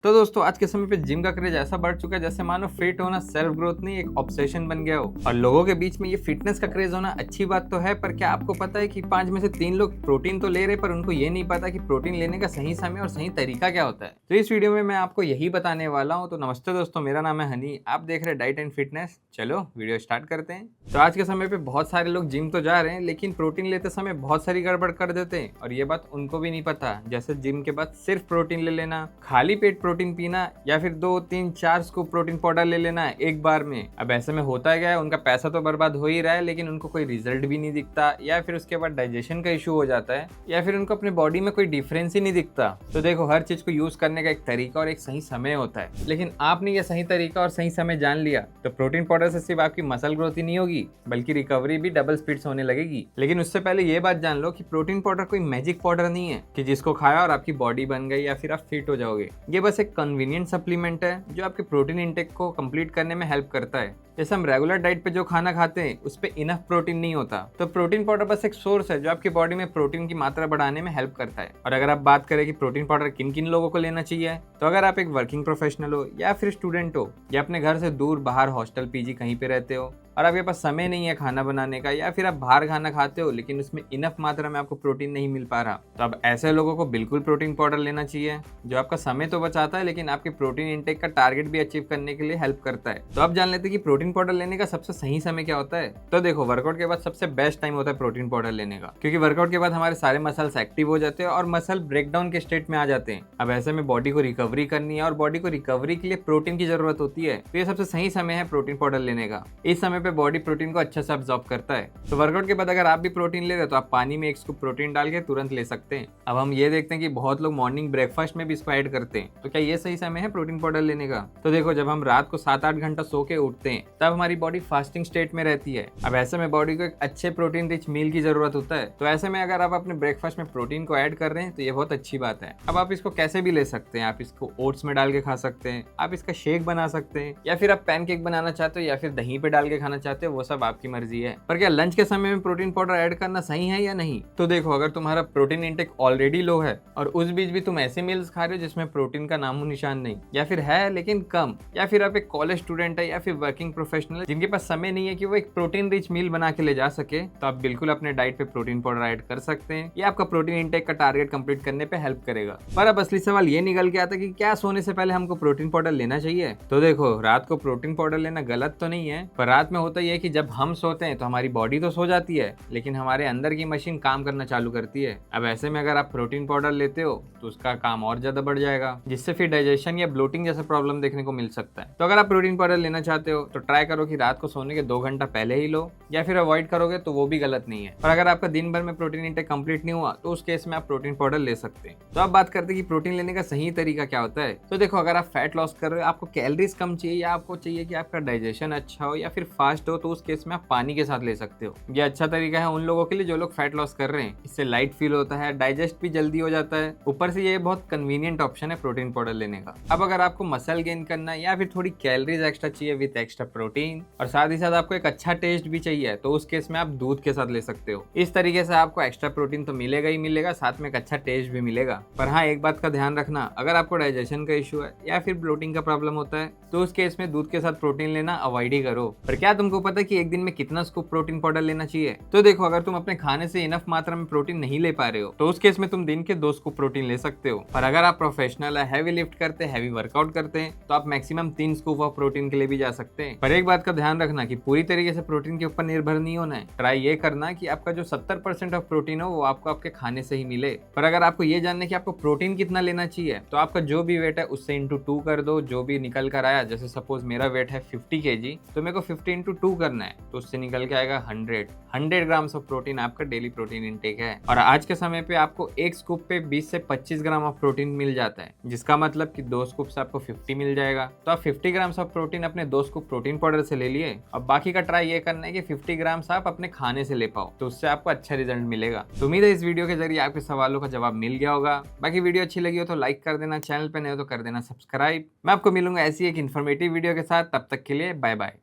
तो दोस्तों आज के समय पे जिम का क्रेज ऐसा बढ़ चुका है जैसे मानो फिट होना सेल्फ ग्रोथ नहीं एक ऑब्सेशन बन गया हो। और लोगों के बीच में ये फिटनेस का क्रेज होना अच्छी बात तो है, पर क्या आपको पता है कि 5 में से 3 लोग प्रोटीन तो ले रहे पर उनको ये नहीं पता कि प्रोटीन लेने का सही समय और सही तरीका क्या होता है। तो इस वीडियो में मैं आपको यही बताने वाला हूँ। तो नमस्ते दोस्तों, मेरा नाम है हनी, आप देख रहे हैं डाइट एंड फिटनेस। चलो वीडियो स्टार्ट करते हैं। तो आज के समय पे बहुत सारे लोग जिम तो जा रहे हैं लेकिन प्रोटीन लेते समय बहुत सारी गड़बड़ कर देते हैं और ये बात उनको भी नहीं पता। जैसे जिम के बाद सिर्फ प्रोटीन ले लेना, खाली पेट प्रोटीन पीना या फिर 2 3 4 स्कूप प्रोटीन पाउडर ले लेना है एक बार में। अब ऐसे में होता क्या है, उनका पैसा तो बर्बाद हो ही रहा है लेकिन उनको कोई रिजल्ट भी नहीं दिखता, या फिर उसके बाद डाइजेशन का इशू हो जाता है, या फिर उनको अपने बॉडी में कोई डिफरेंस ही नहीं दिखता। तो देखो, हर चीज को यूज करने का एक तरीका और एक सही समय होता है, लेकिन आपने ये सही तरीका और सही समय जान लिया तो प्रोटीन पाउडर से सिर्फ आपकी मसल ग्रोथ ही नहीं होगी बल्कि रिकवरी भी डबल स्पीड से होने लगेगी। लेकिन उससे पहले ये बात जान लो कि प्रोटीन पाउडर कोई मैजिक पाउडर नहीं है कि जिसको खाया और आपकी बॉडी बन गई या फिर आप फिट हो जाओगे। ये बस एक कन्वीनियंट सप्लीमेंट है जो आपके प्रोटीन इंटेक को कंप्लीट करने में हेल्प करता है। जैसे हम रेगुलर डाइट पे जो खाना खाते हैं उस पे इनफ प्रोटीन नहीं होता, तो प्रोटीन पाउडर बस एक सोर्स है जो आपकी बॉडी में प्रोटीन की मात्रा बढ़ाने में हेल्प करता है। और अगर आप बात करें कि प्रोटीन पाउडर किन किन लोगों को लेना चाहिए, तो अगर आप एक वर्किंग प्रोफेशनल हो या फिर स्टूडेंट हो या अपने घर से दूर बाहर हॉस्टल पीजी कहीं पे रहते हो और आपके पास समय नहीं है खाना बनाने का, या फिर आप बाहर खाना खाते हो लेकिन उसमें इनफ मात्रा में आपको प्रोटीन नहीं मिल पा रहा, तो अब ऐसे लोगों को बिल्कुल प्रोटीन पाउडर लेना चाहिए जो आपका समय तो बचाता है लेकिन आपके प्रोटीन इंटेक का टारगेट भी अचीव करने के लिए हेल्प करता है। तो अब जान लेते हैं कि प्रोटीन पाउडर लेने का सबसे सही समय क्या होता है। तो देखो, वर्कआउट के बाद सबसे बेस्ट टाइम होता है प्रोटीन पाउडर लेने का, क्योंकि वर्कआउट के बाद हमारे सारे मसल्स एक्टिव हो जाते हैं और मसल ब्रेकडाउन के स्टेट में आ जाते हैं। अब ऐसे में बॉडी को रिकवरी करनी है और बॉडी को रिकवरी के लिए प्रोटीन की जरूरत होती है, तो ये सबसे सही समय है प्रोटीन पाउडर लेने का। इस समय पे बॉडी प्रोटीन को अच्छा से अब्सॉर्ब करता है। तो वर्कआउट के बाद अगर आप भी प्रोटीन ले रहे हो तो आप पानी में 1 स्कूप प्रोटीन डाल के तुरंत ले सकते हैं। अब हम ये देखते हैं कि बहुत लोग मॉर्निंग ब्रेकफास्ट में भी इसको ऐड करते हैं, तो क्या ये सही समय है प्रोटीन पाउडर लेने का। तो देखो, जब हम रात को 7-8 घंटा सो के उठते हैं तब हमारी बॉडी फास्टिंग स्टेट में रहती है। अब ऐसे में बॉडी को एक अच्छे प्रोटीन रिच मील की जरूरत होता है, तो ऐसे में अगर आप अपने ब्रेकफास्ट में प्रोटीन को ऐड कर रहे हैं तो ये बहुत अच्छी बात है। अब आप इसको कैसे भी ले सकते हैं, आप इसको ओट्स में डाल के खा सकते हैं, आप इसका शेक बना सकते हैं, या फिर आप पैनकेक बनाना चाहते हो या फिर दही पे डाल के खाना चाहते हो, वो सब आपकी मर्जी है। पर क्या लंच के समय में प्रोटीन पाउडर ऐड करना सही है या नहीं। तो देखो, अगर तुम्हारा प्रोटीन इंटेक ऑलरेडी लो है और उस बीच भी तुम ऐसे मील्स खा रहे हो जिसमें प्रोटीन का नामो निशान नहीं, या फिर है लेकिन कम, या फिर आप एक कॉलेज स्टूडेंट है या फिर वर्किंग प्रोफेशनल जिनके पास समय नहीं है कि वो एक प्रोटीन रिच मील बना के ले जा सके, तो आप बिल्कुल अपने डाइट पे प्रोटीन पाउडर ऐड कर सकते हैं। ये आपका प्रोटीन इंटेक का टारगेट कंप्लीट करने पे हेल्प करेगा। पर अब असली सवाल ये निकल के आता है कि क्या सोने से पहले हमको प्रोटीन पाउडर लेना चाहिए। तो देखो, रात को प्रोटीन पाउडर लेना गलत तो नहीं है, पर रात में होता यह है कि जब हम सोते हैं तो हमारी बॉडी तो सो जाती है लेकिन हमारे अंदर की मशीन काम करना चालू करती है। अब ऐसे में अगर आप प्रोटीन पाउडर लेते हो तो उसका काम और ज्यादा बढ़ जाएगा, जिससे फिर डाइजेशन या ब्लोटिंग जैसा प्रॉब्लम देखने को मिल सकता है। तो अगर आप प्रोटीन पाउडर लेना चाहते हो तो ट्राई करो कि रात को सोने के 2 घंटा पहले ही लो, या फिर अवॉइड करोगे तो वो भी गलत नहीं है। और अगर आपका दिन भर में प्रोटीन इंटेक कंप्लीट नहीं हुआ तो उस केस में आप प्रोटीन पाउडर ले सकते हैं। तो अब बात करते हैं कि प्रोटीन लेने का सही तरीका क्या होता है। तो देखो, अगर आप फैट लॉस कर रहे हो, आपको कैलोरीज कम चाहिए या आपको चाहिए कि आपका डाइजेशन अच्छा हो या फिर फास्ट हो, तो उस केस में आप पानी के साथ ले सकते हो। ये अच्छा तरीका है उन लोगों के लिए जो लोग फैट लॉस कर रहे हैं। इससे लाइट फील होता है, डाइजेस्ट भी जल्दी हो जाता है, ऊपर से ये बहुत कन्वीनियंट ऑप्शन है प्रोटीन पाउडर लेने का। अब अगर आपको मसल गेन करना है या फिर थोड़ी कैलोरीज एक्स्ट्रा चाहिए विद एक्स्ट्रा प्रोटीन और साथ ही साथ आपको एक अच्छा टेस्ट भी चाहिए, तो उस केस में आप दूध के साथ ले सकते हो। इस तरीके से आपको एक्स्ट्रा प्रोटीन तो मिलेगा ही मिलेगा, साथ में एक अच्छा टेस्ट भी मिलेगा। पर हाँ, एक बात का ध्यान रखना, अगर आपको डाइजेशन का इशू है या फिर ब्लोटिंग का प्रॉब्लम होता है तो उस केस में दूध के साथ प्रोटीन लेना अवॉइड ही करो। पर क्या तुमको पता है कि एक दिन में कितना स्कूप प्रोटीन पाउडर लेना चाहिए। तो देखो, अगर तुम अपने खाने से इनफ मात्रा में प्रोटीन नहीं ले पा रहे हो तो उस केस में तुम दिन के 2 स्कूप प्रोटीन ले सकते हो। पर अगर आप प्रोफेशनल है, हैवी लिफ्ट करते हैं, हैवी वर्कआउट करते हैं, तो आप मैक्सिमम 3 स्कूप ऑफ प्रोटीन के लिए भी जा सकते हैं। पर एक बात का ध्यान रखना कि पूरी तरीके से प्रोटीन के ऊपर निर्भर नहीं होना है। ट्राई ये करना कि आपका जो 70% ऑफ प्रोटीन हो वो आपको आपके खाने से ही मिले। पर अगर आपको ये जानना है कि आपको प्रोटीन कितना लेना चाहिए, तो आपका जो भी वेट है उससे इंटू 2 कर दो। जो भी निकल कर आया, जैसे सपोज मेरा वेट है 50 kg, तो मेरे को 50 इंटू 2 करना है, तो उससे निकल के आएगा 100 ग्राम्स ऑफ प्रोटीन आपका डेली प्रोटीन इंटेक है। और आज के समय पे आपको 1 स्कूप पे 20 से 25 ग्राम ऑफ प्रोटीन मिल जाता है, जिसका मतलब कि 2 स्कूप से आपको 50 मिल जाएगा। तो आप 50 ग्राम्स ऑफ प्रोटीन अपने 2 स्कूप प्रोटीन पाउडर से ले लिए। अब बाकी का ट्राई ये करना है कि 50 ग्राम्स आप अपने खाने से ले पाओ, तो उससे आपको अच्छा रिजल्ट मिलेगा। तो उम्मीद है इस वीडियो के जरिए आपके सवालों का जवाब मिल गया होगा। बाकी वीडियो अच्छी लगी हो तो लाइक कर देना, चैनल पे नए हो तो कर देना सब्सक्राइब। मैं आपको मिलूंगा ऐसी एक इन्फॉर्मेटिव वीडियो के साथ, तब तक के लिए बाय बाय।